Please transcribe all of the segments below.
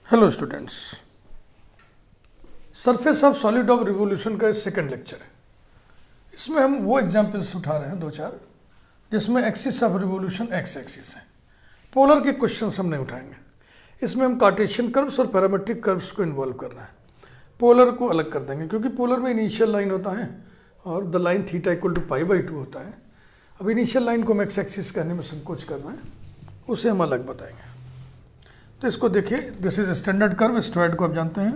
Hello students, surface of solid of revolution का second lecture है। इसमें हम वो एग्जाम्पल्स उठा रहे हैं दो चार जिसमें axis of revolution x axis है। पोलर के क्वेश्चंस हम नहीं उठाएंगे। इसमें हम कार्टेशियन कर्व्स और पैरामेट्रिक कर्व्स को इन्वॉल्व करना है। पोलर को अलग कर देंगे क्योंकि पोलर में इनिशियल लाइन होता है और the line theta equal to π/2 होता है। अब इनिशियल लाइन को हम एक्स एक्सिस कहने में संकोच कर रहे हैं, उसे हम अलग बताएंगे। तो इसको देखिए, दिस इज स्टैंडर्ड कर्व। स्ट्रैड को आप जानते हैं,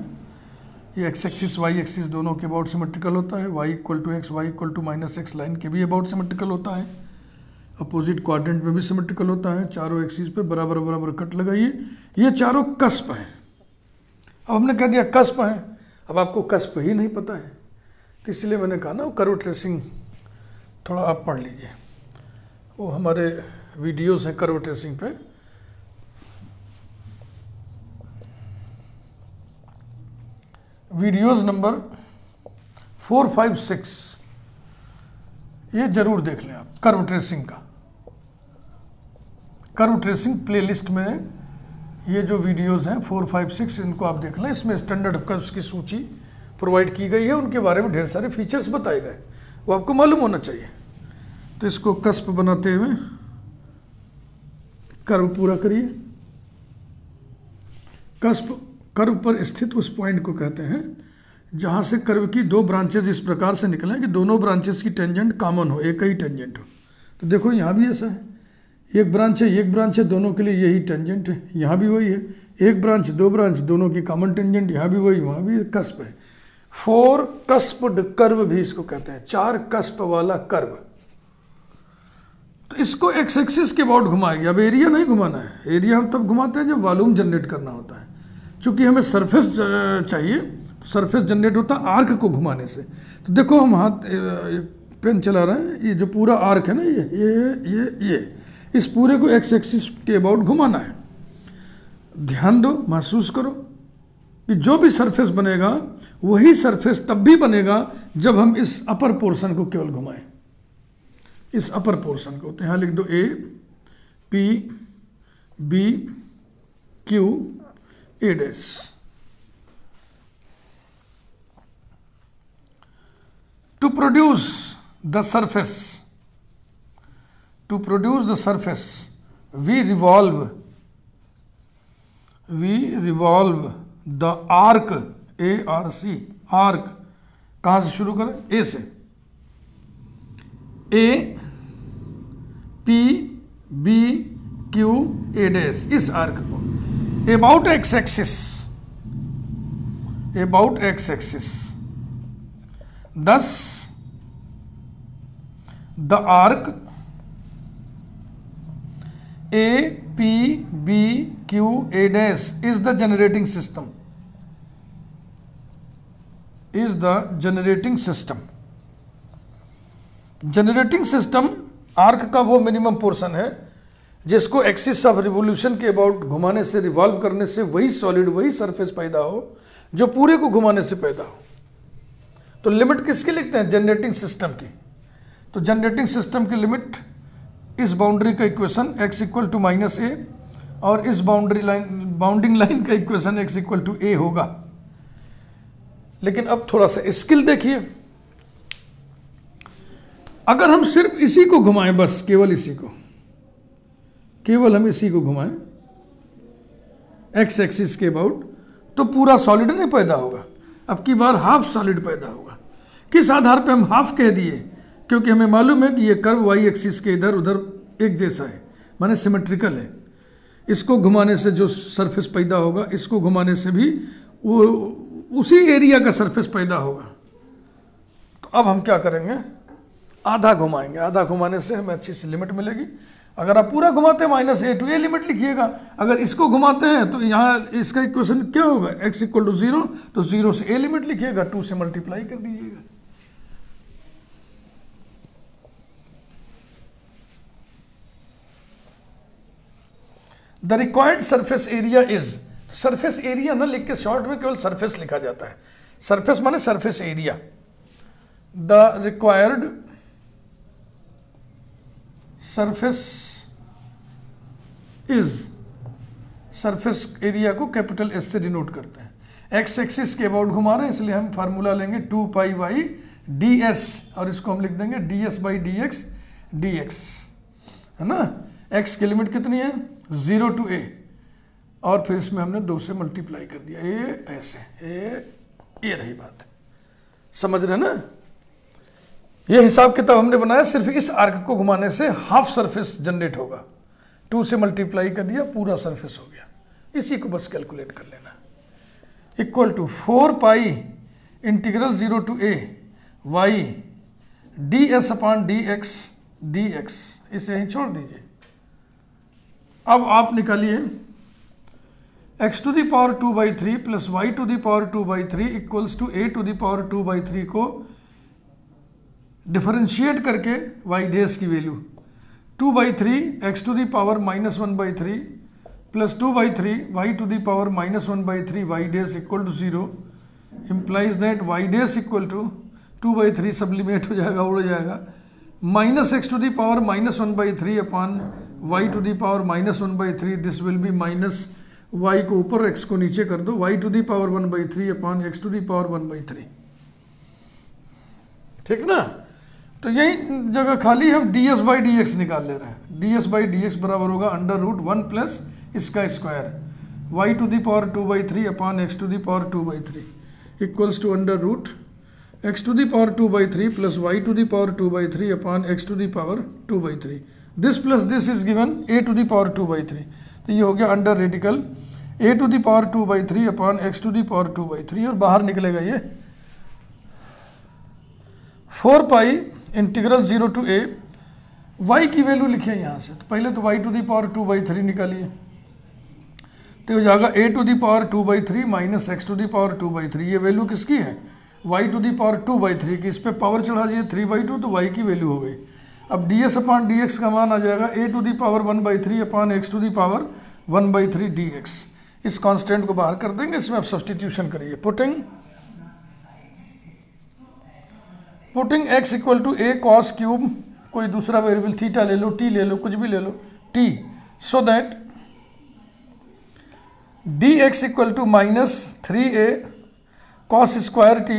ये एक्स एक्सिस वाई एक्सिस दोनों के अबाउट सिमेट्रिकल होता है। Y equal to x, y equal to -x line के भी अबाउट सिमेट्रिकल होता है। अपोजिट क्वाड्रेंट में भी सिमेट्रिकल होता है। चारों एक्सिस पे बराबर बराबर कट लगाइए। ये चारों कस्प हैं। अब हमने कह दिया कस्प हैं, अब आपको कस्प ही नहीं पता है, तो इसलिए मैंने कहा ना वो कर्व ट्रेसिंग थोड़ा आप पढ़ लीजिए। वो हमारे वीडियोज़ हैं कर्व ट्रेसिंग पे। वीडियोज़ नंबर 4, 5, 6 ये जरूर देख लें आप। कर्व ट्रेसिंग का कर्व ट्रेसिंग प्लेलिस्ट में ये जो वीडियोज़ हैं 4, 5, 6 इनको आप देख लें। इसमें स्टैंडर्ड कर्व्स की सूची प्रोवाइड की गई है, उनके बारे में ढेर सारे फीचर्स बताए गए, वो आपको मालूम होना चाहिए। तो इसको कस्प बनाते हुए कर्व पूरा करिए। कस्प कर्व पर स्थित उस पॉइंट को कहते हैं जहां से कर्व की दो ब्रांचेज इस प्रकार से निकलें कि दोनों ब्रांचेस की टेंजेंट कॉमन हो, एक ही टेंजेंट हो। तो देखो यहाँ भी ऐसा है, एक ब्रांच है एक ब्रांच है, दोनों के लिए यही टेंजेंट है। यहाँ भी वही है, एक ब्रांच दो ब्रांच दोनों की कॉमन टेंजेंट, यहाँ भी वही वहाँ भी कस्प है। 4 कस्प्ड कर्व भी इसको कहते हैं, 4 कस्प वाला कर्व। तो इसको एक्स एक्सिस के अबाउट घुमाएगी। अब एरिया नहीं घुमाना है, एरिया हम तब घुमाते हैं जब वॉल्यूम जनरेट करना होता है। चूंकि हमें सरफेस चाहिए, सरफेस जनरेट होता है आर्क को घुमाने से। तो देखो हम हाथ पेन चला रहे हैं, ये जो पूरा आर्क है ना, ये इस पूरे को एक्स एक्सिस के अबाउट घुमाना है। ध्यान दो, महसूस करो कि जो भी सरफेस बनेगा वही सरफेस तब भी बनेगा जब हम इस अपर पोर्शन को केवल घुमाएं, इस अपर पोर्शन को। तो यहाँ लिख दो A, P, B, Q, A dash. To produce the surface, we revolve the arc, ARC, arc। कहाँ से शुरू करें? A से। A, P, B, Q, A dash, इस आर्क को about x axis। Thus the arc A, P, B, Q, A dash is the generating system, generating system arc का वो minimum portion है जिसको एक्सिस ऑफ रिवोल्यूशन के about घुमाने से, revolve करने से वही सॉलिड, वही सरफेस पैदा हो जो पूरे को घुमाने से पैदा हो। तो लिमिट किसकी लिखते हैं? जनरेटिंग सिस्टम की। तो जनरेटिंग सिस्टम की लिमिट इस बाउंड्री का equation x equal to -a और इस बाउंडिंग लाइन का equation x equal to a होगा। लेकिन अब थोड़ा सा स्किल देखिए। अगर हम सिर्फ इसी को घुमाएं, बस केवल इसी को, केवल हम इसी को घुमाएं एक्स एक्सिस के अबाउट, तो पूरा सॉलिड नहीं पैदा होगा। अब की बार हाफ सॉलिड पैदा होगा। किस आधार पे हम हाफ कह दिए? क्योंकि हमें मालूम है कि ये कर्व वाई एक्सिस के इधर उधर एक जैसा है, माने सिमेट्रिकल है। इसको घुमाने से जो सरफेस पैदा होगा, इसको घुमाने से भी वो उसी एरिया का सरफेस पैदा होगा। तो अब हम क्या करेंगे? आधा घुमाएंगे। आधा घुमाने से हमें अच्छी सी लिमिट मिलेगी। अगर आप पूरा घुमाते हैं -a to a लिमिट लिखिएगा। अगर इसको घुमाते हैं तो यहाँ इसका इक्वेशन क्या होगा? x इक्वल टू 0, तो 0 से a लिमिट लिखिएगा, 2 से मल्टीप्लाई कर दीजिएगा। The required surface area is, surface area ना लिख के शॉर्ट में केवल सरफेस लिखा जाता है। सरफेस माने surface area. The required surface is surface area को कैपिटल एस से डिनोट करते हैं। एक्स एक्सिस के अबाउट घुमा रहे हैं, इसलिए हम फार्मूला लेंगे 2 पाई बाई डी एस, और इसको हम लिख देंगे D S by D x, है ना। एक्स की लिमिट कितनी है 0 to a, और फिर इसमें हमने 2 से मल्टीप्लाई कर दिया, ए ऐसे, ये रही बात, समझ रहे ना। ये हिसाब किताब हमने बनाया, सिर्फ इस आर्क को घुमाने से हाफ सरफेस जनरेट होगा। 2 से मल्टीप्लाई कर दिया, पूरा सरफेस हो गया। इसी को बस कैलकुलेट कर लेना। Equal to 4 pi integral 0 to a y d s upon d x, इसे यहीं छोड़ दीजिए। अब आप निकालिए x to the power 2/3 plus y to the power 2/3 equals to a to the power 2/3 को डिफरेंशिएट करके y डैश की value 2/3 x to the power -1/3 plus 2/3 y to the power -1/3 y dash equal to 0 implies that y dash equal to 2/3 sublimate हो जाएगा, उड़ जाएगा, -x to the power -1/3 upon y to the power -1/3, this will be minus y को ऊपर x को नीचे कर दो, y to the power 1/3 upon x to the power 1/3, ठीक ना। तो यही जगह खाली हम ds बाई डी एक्स निकाल ले रहे हैं। ds बाई डी एक्स बराबर होगा √1 प्लस इसका square y to the power 2/3 upon x to the power 2/3 equals to √x to the power 2/3 plus y to the power 2/3 upon x to the power 2/3, this plus this is given a to the power 2/3, तो ये हो गया under radical a to the power 2/3 upon x to the power 2/3, और बाहर निकलेगा ये 4 pi integral 0 to a, y की value लिखिए यहाँ से। तो पहले तो y टू दी पावर 2/3 निकालिए, तो हो जाएगा a to the power 2/3 minus x to the power 2/3, ये वैल्यू किसकी है y टू दी पावर 2/3 की, इस पर पावर चढ़ा दीजिए 3/2, तो y की वैल्यू हो गई। अब ds अपॉन dx का मान आ जाएगा a to the power 1/3 upon x to the power 1/3 dx। इस कांस्टेंट को बाहर कर देंगे, इसमें आप सब्सटीट्यूशन करिए। Putting x equal to a cos cube, कोई दूसरा वेरिएबल थीटा ले लो, t ले लो, कुछ भी ले लो, t, so that dx equal to -3a cos square t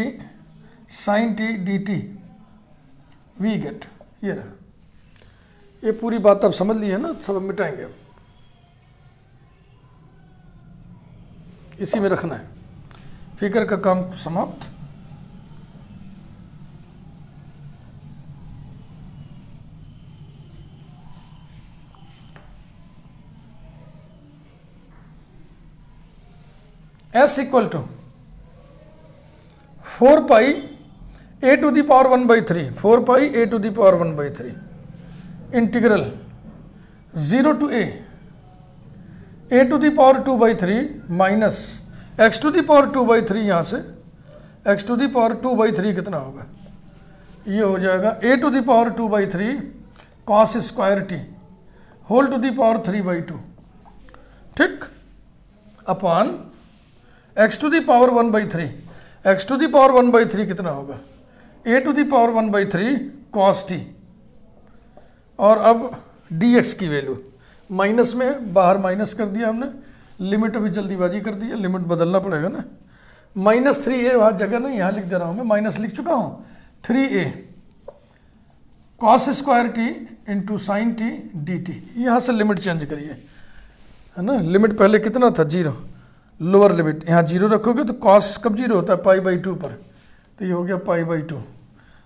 sine t dt we get. ये रहा, ये पूरी बात आप समझ ली है ना, सब मिटाएंगे, इसी में रखना है। फिगर का काम समाप्त। s equal to 4 pi a to the power 1/3, 4 pi a to the power 1/3 integral 0 to a to the power 2/3 minus x to the power 2/3, यहाँ से x टू दी पावर 2/3 कितना होगा, ये हो जाएगा a to the power 2/3 cos square t whole to the power 3/2, ठीक, upon x to the power 1/3, x to the power 1/3 कितना होगा a to the power 1/3 cos t, और अब dx की वैल्यू माइनस में, बाहर माइनस कर दिया हमने, लिमिट अभी जल्दीबाजी कर दी है, लिमिट बदलना पड़ेगा ना, -3a, वहाँ जगह नहीं, यहाँ लिख दे रहा हूँ मैं, माइनस लिख चुका हूँ, 3a cos square t into sine t dt, यहाँ से लिमिट चेंज करिए, है ना। लिमिट पहले कितना था 0, लोअर लिमिट, यहाँ 0 रखोगे तो कॉस कब 0 होता है π/2 पर, तो ये हो गया π/2,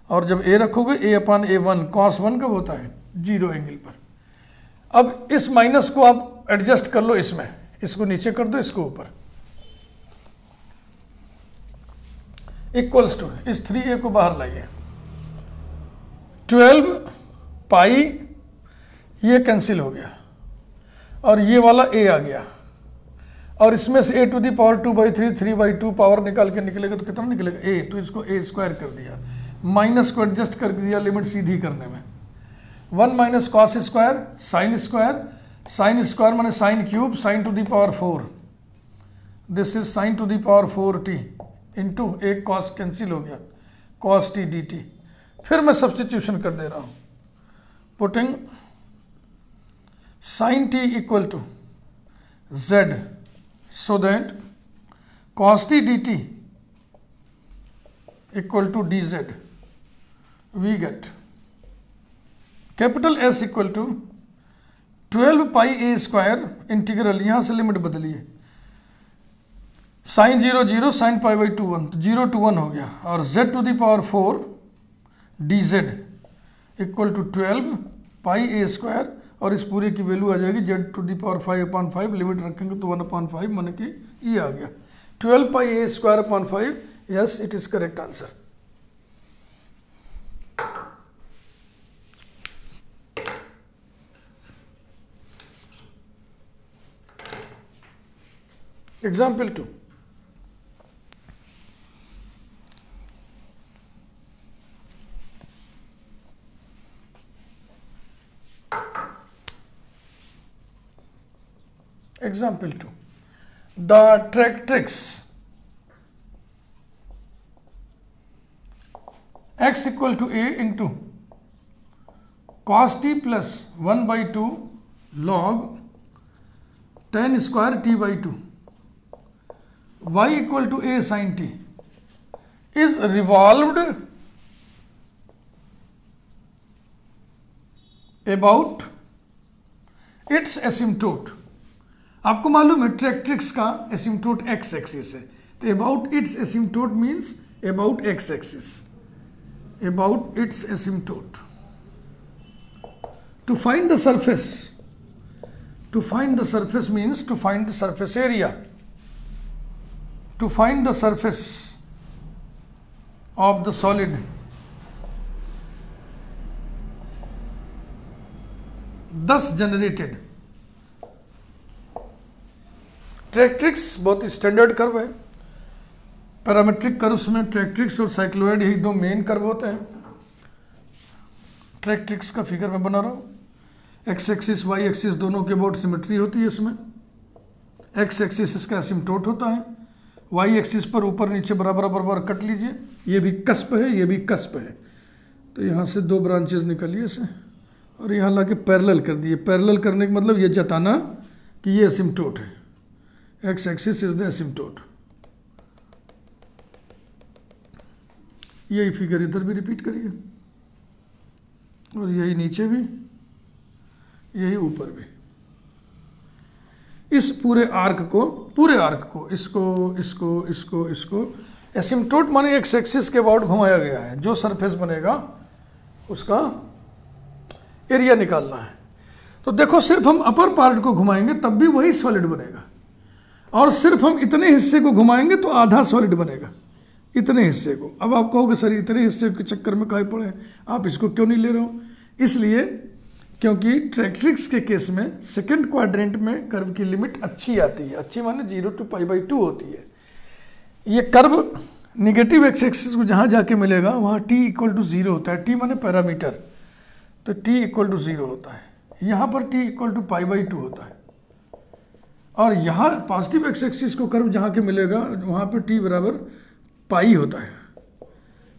और जब a रखोगे a अपॉन a1, कॉस 1 कब होता है 0 एंगल पर। अब इस माइनस को आप एडजस्ट कर लो, इसमें इसको नीचे कर दो, इसको ऊपर, इक्वल्स टू इस 3a को बाहर लाइए, 12 पाई, ये कैंसिल हो गया, और ये वाला a आ गया, और इसमें से a to the power 2/3 3/2 power निकाल के निकलेगा तो कितना निकलेगा a, तो इसको a स्क्वायर कर दिया, माइनस को एडजस्ट कर दिया लिमिट सीधी करने में, 1 minus cos square sine square माने sine cube, sine to the power 4, this is sine to the power 4t into एक कॉस कैंसिल हो गया, कॉस t dt। फिर मैं सब्सटीट्यूशन कर दे रहा हूँ, putting sine t equal to z, so that cos t dt equal to dz, we get capital S equal to 12 pi A square integral, यहाँ से लिमिट बदलिए, साइन 0 0 साइन पाई बाई 2 1, तो 0 to 1 हो गया, और z to the power 4 dz equal to 12 pi A square, और इस पूरे की वैल्यू आ जाएगी z to the power 5/5, limit रखेंगे तो 1/5 मन की ये आ गया 12 pi A square upon 5. Yes, it is correct answer. Example 2. Example 2. The tractrix x equal to a into cos t plus 1/2 log tan square t by 2 y equal to a sin t is revolved about its asymptote. आपको मालूम है ट्रैक्ट्रिक्स का asymptote x axis है, तो about its asymptote means about x axis, about its asymptote. To find the surface, to find the surface means to find the surface area, to find the surface of the solid thus generated. Tractrix बहुत ही standard curve है, parametric curves में tractrix और cycloid यही दो main curve होते हैं. ट्रैक्ट्रिक्स का फिगर मैं बना रहा हूँ, एक्स एक्सिस वाई एक्सिस दोनों के अबाउट सिमेट्री होती है इसमें. एक्स एक्सिस इसका एसिम्टोट होता है, वाई एक्सिस पर ऊपर नीचे बराबर बराबर कट लीजिए, ये भी कस्प है ये भी कस्प है, तो यहाँ से दो ब्रांचेस निकलिए इसे और यहाँ लाके पैरेलल कर दिए. पैरेलल करने का मतलब ये जताना कि ये एसिम्टोट है, x axis is the asymptote. यही फिगर इधर भी रिपीट करिए, और यही नीचे भी, यही ऊपर भी. इस पूरे आर्क को इसको इसको इसको इसको एसिम्टोट माने एक्स एक्सिस के अबाउट घुमाया गया है. जो सरफेस बनेगा उसका एरिया निकालना है. तो देखो सिर्फ हम अपर पार्ट को घुमाएंगे तब भी वही सॉलिड बनेगा, और सिर्फ हम इतने हिस्से को घुमाएंगे तो आधा सॉलिड बनेगा, इतने हिस्से को. अब आप कहोगे सर इतने हिस्से के चक्कर में काहे पड़े, आप इसको क्यों नहीं ले रहे हो? इसलिए क्योंकि ट्रैक्ट्रिक्स के केस में सेकंड क्वाड्रेंट में कर्व की लिमिट अच्छी आती है, अच्छी माने 0 to π/2 होती है. ये कर्व निगेटिव एक्स एक्सिस को जहाँ जाके मिलेगा वहाँ t इक्वल टू 0 होता है. t माने पैरामीटर, तो t इक्वल टू 0 होता है. यहाँ पर t इक्वल टू π/2 होता है, और यहाँ पॉजिटिव एक्स एक्सिस को कर्व जहाँ के मिलेगा वहाँ पर t बराबर पाई होता है.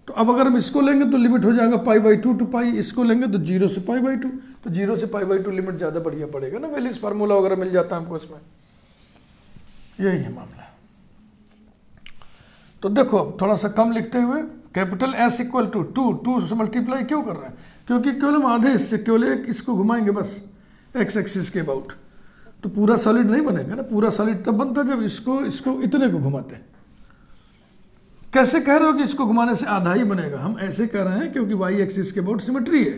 तो अब अगर हम इसको लेंगे तो लिमिट हो जाएगा π/2 to पाई, इसको लेंगे तो 0 से π/2, तो 0 से π/2 लिमिट ज़्यादा बढ़िया पड़ेगा ना, वेलिस फार्मूला वगैरह मिल जाता है हमको इसमें. यही है मामला. तो देखो थोड़ा सा कम लिखते हुए, कैपिटल S इक्वल टू 2 से मल्टीप्लाई क्यों कर रहे हैं? क्योंकि केवल हम आधे हिस्से केवल एक इसको घुमाएंगे बस एक्स एक्सिस के अबाउट, तो पूरा सॉलिड नहीं बनेगा ना. पूरा सॉलिड तब बनता है जब इसको इतने को घुमाते हैं. कैसे कह रहे हो कि इसको घुमाने से आधा ही बनेगा? हम ऐसे कह रहे हैं क्योंकि वाई एक्सिस के अबाउट सिमेट्री है,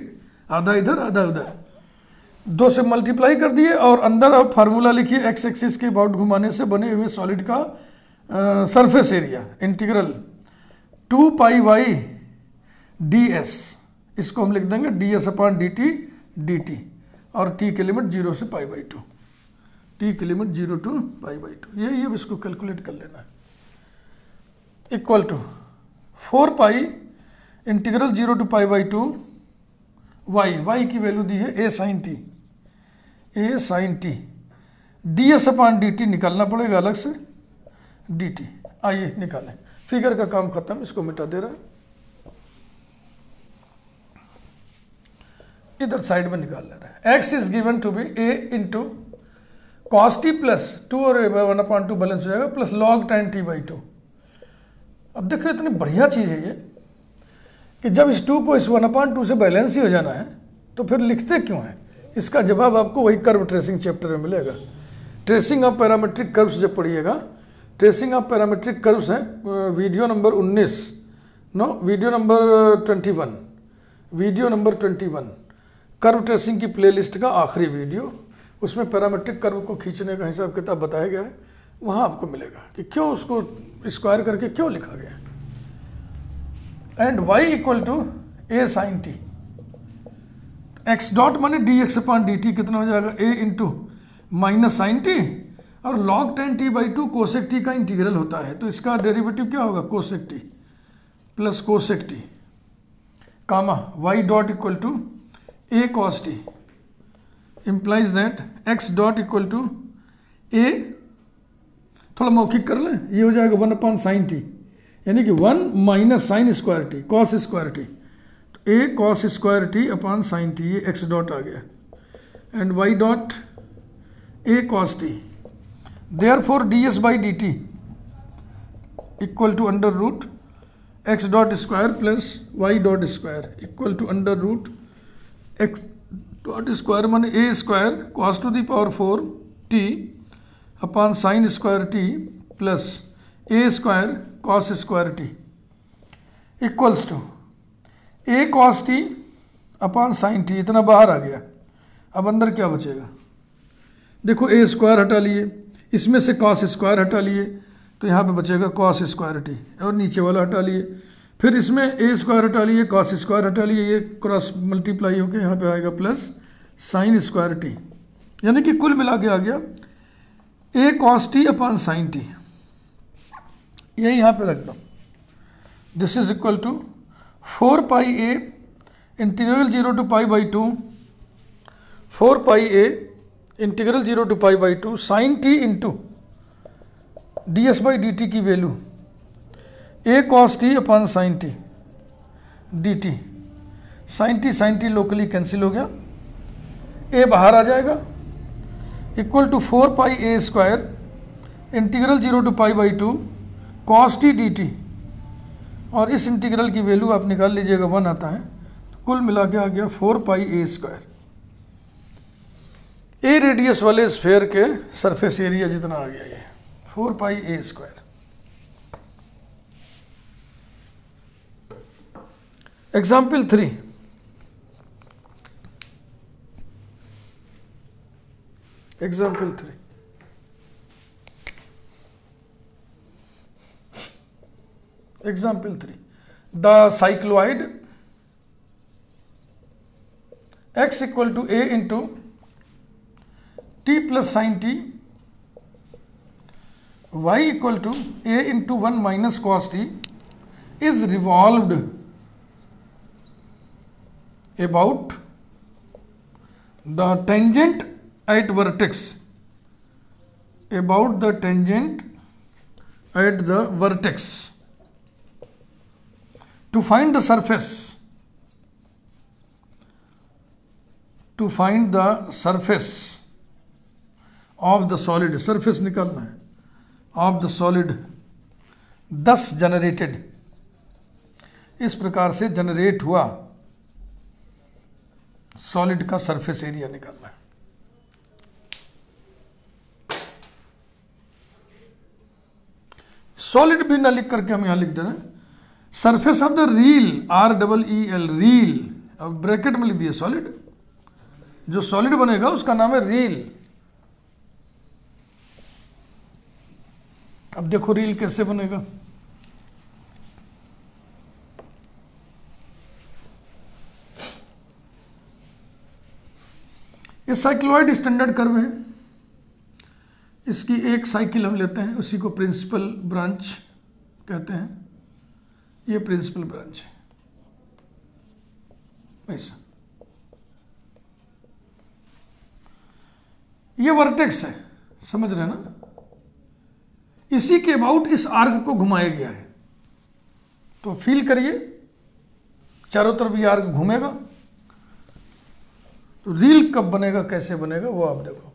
आधा इधर आधा उधर. 2 से मल्टीप्लाई कर दिए और अंदर अब फार्मूला लिखिए एक्स एक्सिस के अबाउट घुमाने से बने हुए सॉलिड का सरफेस एरिया इंटीग्रल 2 पाई वाई डी एस. इसको हम लिख देंगे ds/dt dt, और t की लिमिट 0 से π/2, t की लिमिट 0 to π/2. ये अब इसको कैलकुलेट कर लेना है. Equal to 4 pi integral 0 to π/2 y की वैल्यू दी है a sin t ds/dt निकालना पड़ेगा अलग से dt. आइए निकालें, फिगर का काम खत्म, इसको मिटा दे रहा है, इधर साइड में निकाल ले रहा है. x is given to be a into cos t plus 2 और 1/2 बैलेंस हो जाएगा plus log tan t by 2। अब देखो इतनी बढ़िया चीज़ है ये कि जब इस 2 को इस 1/2 से बैलेंस ही हो जाना है तो फिर लिखते क्यों है? इसका जवाब आपको वही कर्व ट्रेसिंग चैप्टर में मिलेगा। ट्रेसिंग ऑफ पैरामेट्रिक कर्व्स जब पढ़िएगा, ट्रेसिंग ऑफ पैरामेट्रिक कर्व्स है video number 19, video number 21, video number 21 curve tracing की प्लेलिस्ट का आखिरी वीडियो, उसमें पैरामेट्रिक कर्व को खींचने का हिसाब किताब बताया गया है। वहाँ आपको मिलेगा कि क्यों उसको स्क्वायर करके क्यों लिखा गया। And y equal to a sine T, X dot माने D X upon D T कितना हो जाएगा a into minus sine T, और log tan t by 2 cosec T का इंटीग्रल होता है, तो इसका डेरिवेटिव क्या होगा cosec T plus cosec T comma y dot equal to a cos t implies that x dot equal to a, थोड़ा मौखिक कर लें, ये हो जाएगा 1 अपॉन साइन टी, यानी कि 1 minus sine square t cos square t, तो a cos square t upon sine T, ये x डॉट आ गया, and y dot a cos t, therefore ds by D t equal to under root x dot square plus y dot square equal to under root x dot square माने a square cos to the power 4 t upon sine square T plus a square cos square t equals to a cos T upon sine t, इतना बाहर आ गया। अब अंदर क्या बचेगा? देखो a square हटा लिए, इसमें से cos स्क्वायर हटा लिए, तो यहाँ पे बचेगा cos स्क्वायर टी, और नीचे वाला हटा लिए, फिर इसमें a स्क्वायर हटा लिए, cos स्क्वायर हटा लिए, ये क्रॉस मल्टीप्लाई होकर यहाँ पे आएगा प्लस साइन स्क्वायर टी, यानी कि कुल मिला के आ गया a cos T upon sine T. ये यहाँ पे रख दो, this is equal to 4 pi a integral 0 to pi by 2, 4 pi a integral 0 to pi by 2 sine T into D S by D T की value a cos T upon sine T D T, sine T locally cancel हो गया, a बाहर आ जाएगा, equal to 4 pi a square integral 0 to pi by 2 cos t D t, और इस integral की value आप निकाल लीजिएगा 1 आता है, तो कुल मिला के आ गया 4 pi a square. a radius वाले स्फेयर के सरफेस एरिया जितना आ गया ये 4 pi a square. Example 3, example 3, example 3, the cycloid x equal to a into t plus sine t, y equal to a into 1 minus cos t is revolved about the tangent at vertex, about the tangent at the vertex, to find the surface, to find the surface of the solid, surface निकालना है of the solid, thus generated, इस प्रकार से generate हुआ solid का surface area निकालना है। Solid भी ना लिख करके हम यहां लिख दे रहे हैं surface of the reel, REEL reel, अब ब्रैकेट में लिख दिए सॉलिड, जो सॉलिड बनेगा उसका नाम है रील। अब देखो रील कैसे बनेगा, ये साइक्लोइड स्टैंडर्ड कर्व है, इसकी एक साइकिल हम लेते हैं, उसी को प्रिंसिपल ब्रांच कहते हैं, ये प्रिंसिपल ब्रांच है ऐसा, ये वर्टेक्स है, समझ रहे हैं ना, इसी के अबाउट इस आर्क को घुमाया गया है, तो फील करिए चारों तरफ ये आर्क घूमेगा, तो रील कब बनेगा कैसे बनेगा वो आप देखो।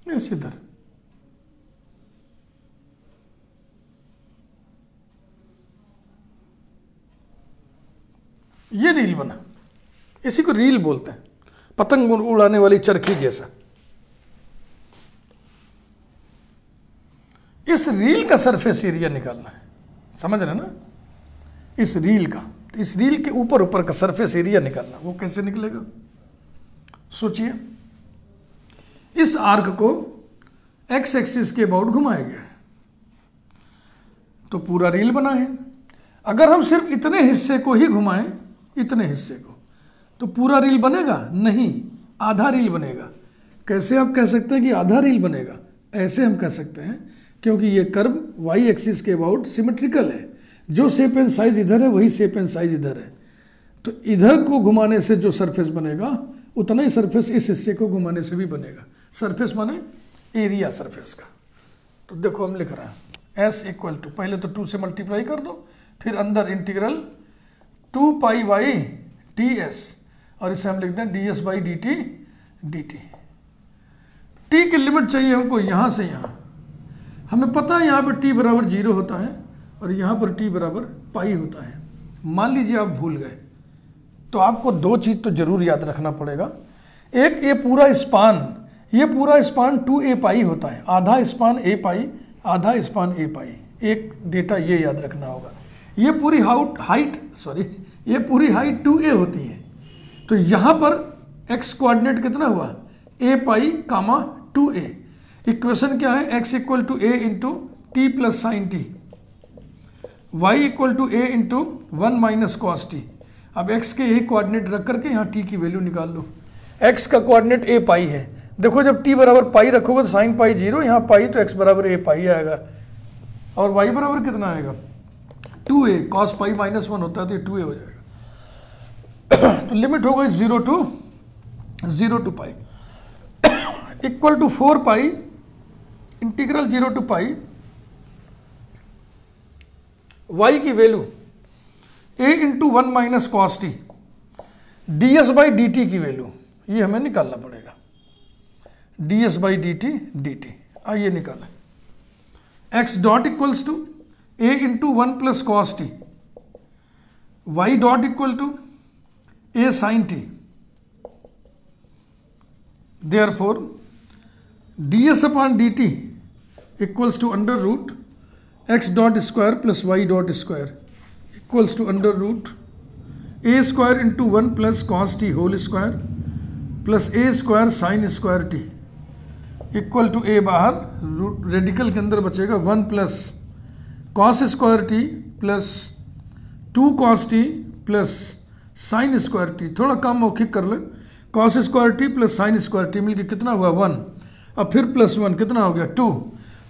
ऐसे इधर, ये रील बना, इसी को रील बोलते हैं, पतंग उड़ाने वाली चरखी जैसा। इस रील का सरफेस एरिया निकालना है, समझ रहे ना, इस रील का, इस रील के ऊपर ऊपर का सरफेस एरिया निकालना। वो कैसे निकलेगा, सोचिए। इस आर्क को एक्स एक्सिस के अबाउट घुमाया गया है, तो पूरा रील बना है। अगर हम सिर्फ इतने हिस्से को ही घुमाएं, इतने हिस्से को, तो पूरा रील बनेगा नहीं, आधा रील बनेगा। कैसे आप कह सकते हैं कि आधा रील बनेगा? ऐसे हम कह सकते हैं क्योंकि ये कर्व वाई एक्सिस के अबाउट सिमेट्रिकल है, जो शेप एंड साइज इधर है वही शेप एंड साइज इधर है, तो इधर को घुमाने से जो सरफेस बनेगा उतना ही सरफेस इस हिस्से को घुमाने से भी बनेगा। सरफेस माने एरिया सरफेस का। तो देखो हम लिख रहे हैं एस इक्वल टू, पहले तो 2 से मल्टीप्लाई कर दो, फिर अंदर इंटीग्रल 2 पाई वाई डी एस, और इसे हम लिख दें D S by D T D T. T की लिमिट चाहिए हमको यहाँ से यहाँ। हमें पता है यहाँ पर टी बराबर 0 होता है और यहाँ पर टी बराबर पाई होता है। मान लीजिए आप भूल गए, तो आपको 2 चीज़ तो जरूर याद रखना पड़ेगा। एक, ये पूरा स्पान 2a पाई होता है, आधा स्पान a पाई, आधा स्पान a पाई। एक डेटा ये याद रखना होगा। ये पूरी हाइट 2a होती है, तो यहाँ पर x कोऑर्डिनेट कितना हुआ, a pi comma 2a। Equation क्या है, x equal to a into t plus sine t, y equal to a into 1 minus cos t. अब x के यही कोऑर्डिनेट रख करके यहाँ t की वैल्यू निकाल लो। x का कोऑर्डिनेट a पाई है, देखो जब t बराबर पाई रखोगे तो साइन पाई 0, यहाँ पाई तो x बराबर a पाई आएगा, और y बराबर कितना आएगा 2a, कॉस पाई -1 होता है तो ये 2a हो जाएगा। तो लिमिट हो गई 0 to pi equal to 4 pi integral 0 to pi y की value a into 1 minus cos t d S by D T की वैल्यू, ये हमें निकालना पड़ेगा। D S by D t, आइए निकालें। x dot equals to a into 1 plus cos t, y dot equal to a sine t. Therefore d s upon D t equals to under root x dot square plus Y dot square equals to under root A square into 1 plus cos T whole square plus A square sine square T equal to A बाहर, radical के अंदर बचेगा 1 plus cos square T plus 2 cos T plus sine square T. थोड़ा कम मौखिक कर ले, cos square T plus sine square T मिलकर कितना हुआ 1, अब फिर प्लस 1 कितना हो गया 2,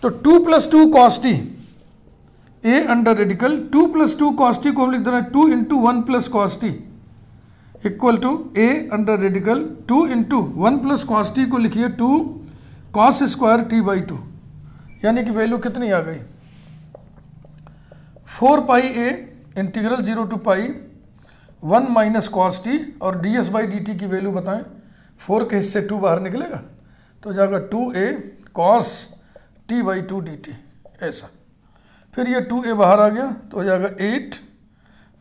तो 2 plus 2 cos t a under radical 2 plus 2 cos t को हम लिख देना 2 into 1 plus cos t equal to a under radical 2 into 1 plus cos t को लिखिए 2 कॉस स्क्वायर टी बाई 2, यानी कि वैल्यू कितनी आ गई 4 pi A integral 0 to pi 1 minus cos T, और D S by D T की value बताएं। 4 के हिस्से 2 बाहर निकलेगा तो हो जाएगा 2a cos T by 2 D T, ऐसा। फिर ये 2a बाहर आ गया तो हो जाएगा 8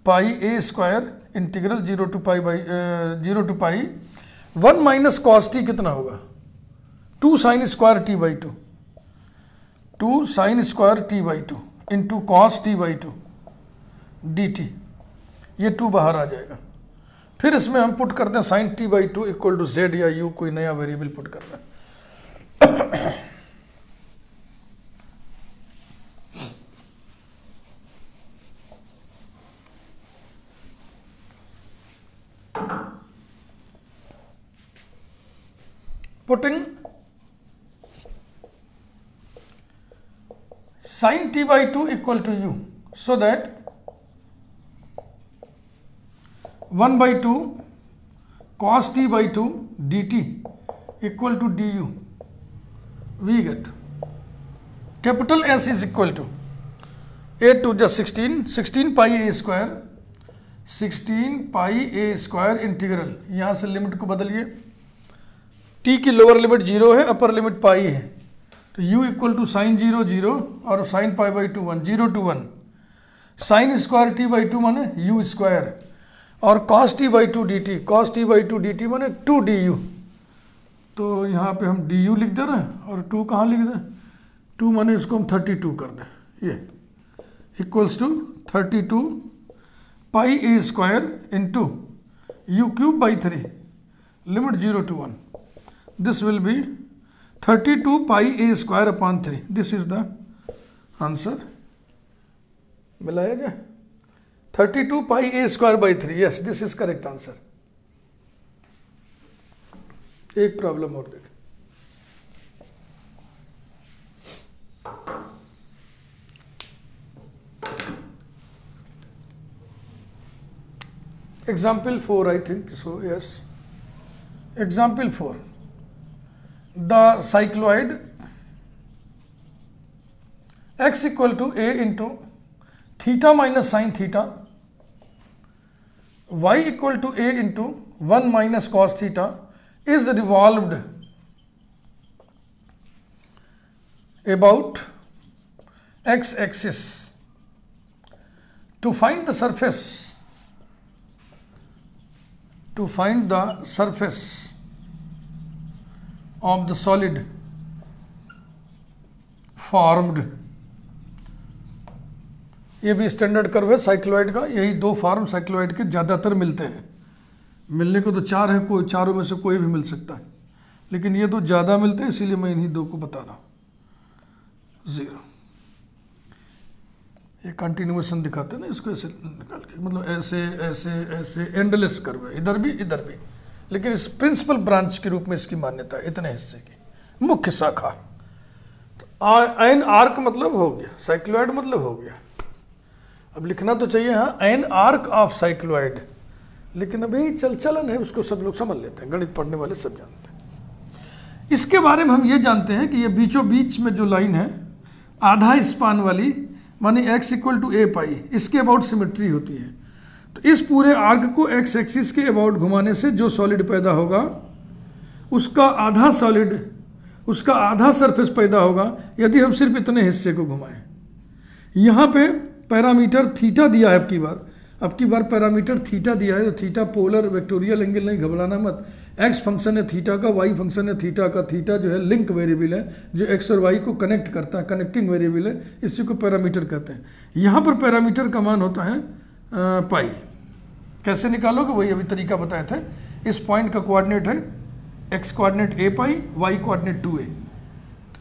pi A square integral 0 to pi 1 minus cos T कितना होगा 2 sine square T by 2, 2 sine square T by 2 into cos T by 2 D T, ये 2 बाहर आ जाएगा। फिर इसमें हम पुट करते हैं sine t by 2 equal to z या यू, कोई नया वेरिएबल पुट करना है। Putting sin t by 2 equal to u, so that 1 by 2 cos t by 2 dt equal to du, we get capital S is equal to a to the 16 pi a square, 16 pi a square integral, यहाँ से limit को बदलिए T की lower limit 0 है, upper limit पाई है, तो u equal to sign 0 0 और sine pi by 2 1, 0 to 1, sign square T by 2 माने u स्क्वायर, और cos T by 2 D T, cos T by 2 D T माने 2 du। तो यहाँ पे हम du लिख दे रहे हैं और 2 कहाँ लिख दें, 2 माने इसको हम 32 कर दें, ये equals to 32 pi A square into U cube by 3, limit 0 to 1, this will be 32 pi A square upon 3, this is the answer. मिलाया जाए 32 pi A square by 3, yes this is correct answer. एक problem और देखें, example 4 I think so, yes, example 4, the cycloid x equal to a into theta minus sin theta, y equal to a into 1 minus cos theta is revolved about x axis. To find the surface of the solid formed, ये भी standard curve है cycloid का, यही दो form cycloid के ज़्यादातर मिलते हैं, मिलने को तो 4 है, कोई चारों में से कोई भी मिल सकता है, लेकिन ये दो ज़्यादा मिलते हैं, इसीलिए मैं इन्हीं दो को बता रहा हूँ। 0 ये कंटिन्यूएशन दिखाते हैं ना, इसको ऐसे निकाल के, मतलब ऐसे ऐसे ऐसे एंडलेस कर्व है, इधर भी, लेकिन इस प्रिंसिपल ब्रांच के रूप में इसकी मान्यता है, इतने हिस्से की मुख्य शाखा। तो एन आर्क मतलब हो गया, साइक्लोइड मतलब हो गया। अब लिखना तो चाहिए हाँ एन आर्क ऑफ साइक्लोइड, लेकिन अभी चलन है, उसको सब लोग समझ लेते हैं, गणित पढ़ने वाले सब जानते हैं। इसके बारे में हम ये जानते हैं कि ये बीचों बीच में जो लाइन है आधा स्पान वाली, माने x इक्वल टू ए पाई, इसके अबाउट सिमेट्री होती है। तो इस पूरे आर्क को x एक्सिस के अबाउट घुमाने से जो सॉलिड पैदा होगा उसका आधा सरफेस पैदा होगा यदि हम सिर्फ इतने हिस्से को घुमाएं। यहाँ पे पैरामीटर थीटा दिया है, अब की बार पैरामीटर थीटा दिया है, तो थीटा पोलर वेक्टोरियल एंगल नहीं, घबराना मत। एक्स फंक्शन है थीटा का, वाई फंक्शन है थीटा का, थीटा जो है लिंक वेरिएबल है जो एक्स और वाई को कनेक्ट करता है, कनेक्टिंग वेरिएबल है, इसी को पैरामीटर कहते हैं। यहाँ पर पैरामीटर का मान होता है पाई। कैसे निकालोगे वही अभी तरीका बताए थे। इस पॉइंट का कोऑर्डिनेट है एक्स कोऑर्डिनेट ए पाई, वाई कोऑर्डिनेट 2a,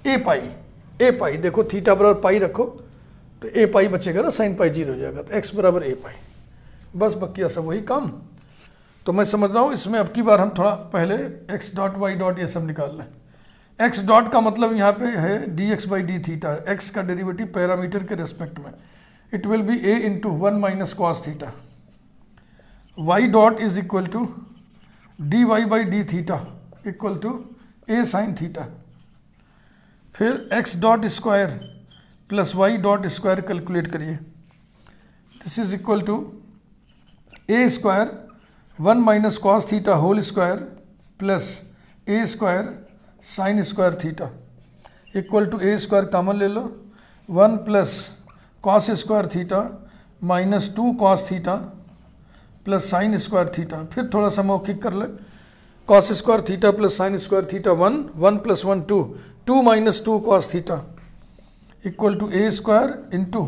ए पाई देखो थीटा बराबर पाई रखो तो ए पाई बचेगा ना, साइन पाई 0 हो जाएगा, तो एक्स बराबर ए पाई, बस बकिया सब वही काम। तो मैं समझ रहा हूँ इसमें अब की बार हम थोड़ा पहले एक्स डॉट वाई डॉट ये सब निकाल लें। एक्स डॉट का मतलब यहाँ पे है D X by D theta, X का डेरिवेटिव पैरामीटर के रेस्पेक्ट में, it will be A into 1 minus cos theta. Y dot is equal to D Y by D theta equal to A sine theta. फिर X dot square plus Y dot square calculate करिए, this is equal to A square 1 minus cos theta whole square plus A square sine square theta equal to A square common ले लो, 1 plus cos square theta minus 2 cos theta plus sine square theta. फिर थोड़ा सा मौखिक कर ले, cos square theta plus sine square theta 1, 1 plus 1 2, 2 minus 2 cos theta equal to A square into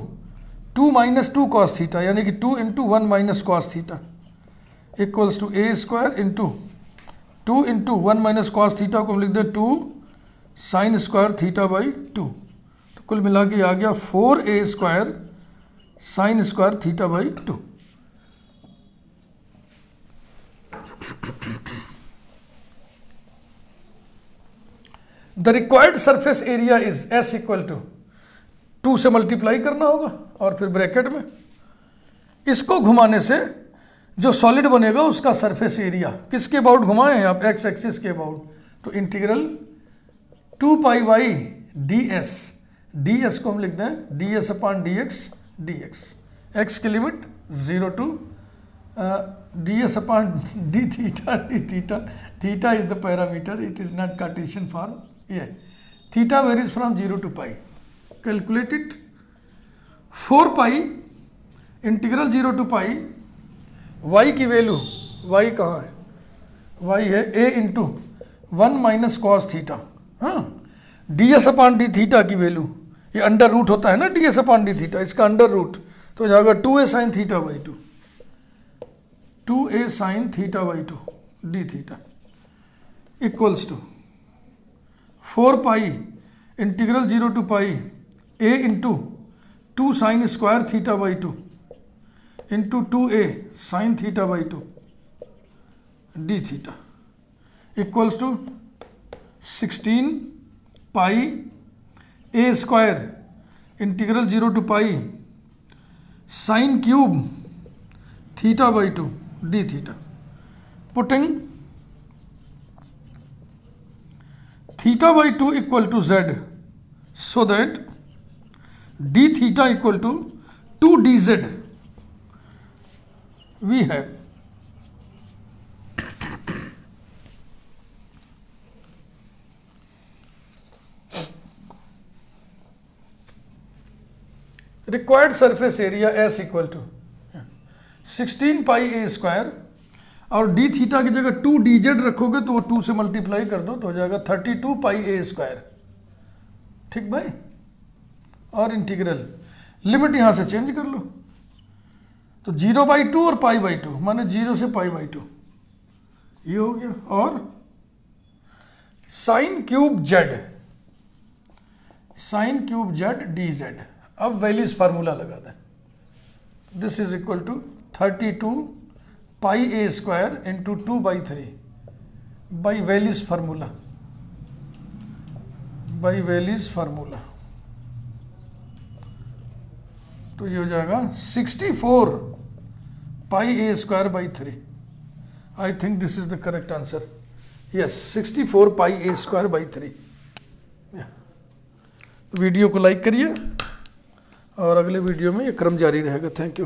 2 minus 2 cos theta, यानी कि 2 into 1 minus cos theta equals to A square into 2 into 1 minus cos theta को हम लिख दें 2 sine square theta by 2, तो कुल मिला के आ गया 4a square sine square theta by 2। The required surface area is S equal to 2 से मल्टीप्लाई करना होगा और फिर ब्रैकेट में, इसको घुमाने से जो सॉलिड बनेगा उसका सरफेस एरिया किसके अबाउट घुमाए हैं आप, एक्स एक्सिस के अबाउट, तो इंटीग्रल 2 पाई वाई डी एस को हम लिख दें ds upon d x, x की limit 0 to ds upon d theta, theta is the parameter, it is not Cartesian form. Yeah, theta varies from 0 to pi. Calculate it. 4 pi integral 0 to pi, y की value, y कहाँ है, y है a into 1 minus cos theta. हाँ, ds upon d theta की value, ये under root होता है ना ds अपॉन डी थीटा, इसका अंडर रूट तो जाएगा 2a sine theta by 2, 2a sine theta by 2 d theta equals to 4 pi integral 0 to pi a into 2 sine square theta by 2 into 2a sine theta by 2 d theta equals to 16 pi a square integral 0 to pi sine cube theta by 2 d theta. Putting theta by 2 equal to z, so that d theta equal to 2 dz. We have required surface area S equal to 16 pi a square, और D theta की जगह 2 D Z रखोगे तो वो 2 से multiply कर दो तो हो जाएगा 32 पाई ए स्क्वायर. ठीक भाई, और इंटीग्रल लिमिट यहाँ से चेंज कर लो तो 0/2 और π/2 माने 0 से π/2 ये हो गया. और sine cube Z D Z. अब वैलिस फार्मूला लगा दें. This is equal to 32 pi A square into 2/3 by Wallis formula, तो ये हो जाएगा 64 pi A square by 3. I think this is the correct answer. Yes, 64 pi A square by 3. Video को like करिए और अगले वीडियो में ये क्रम जारी रहेगा. Thank you.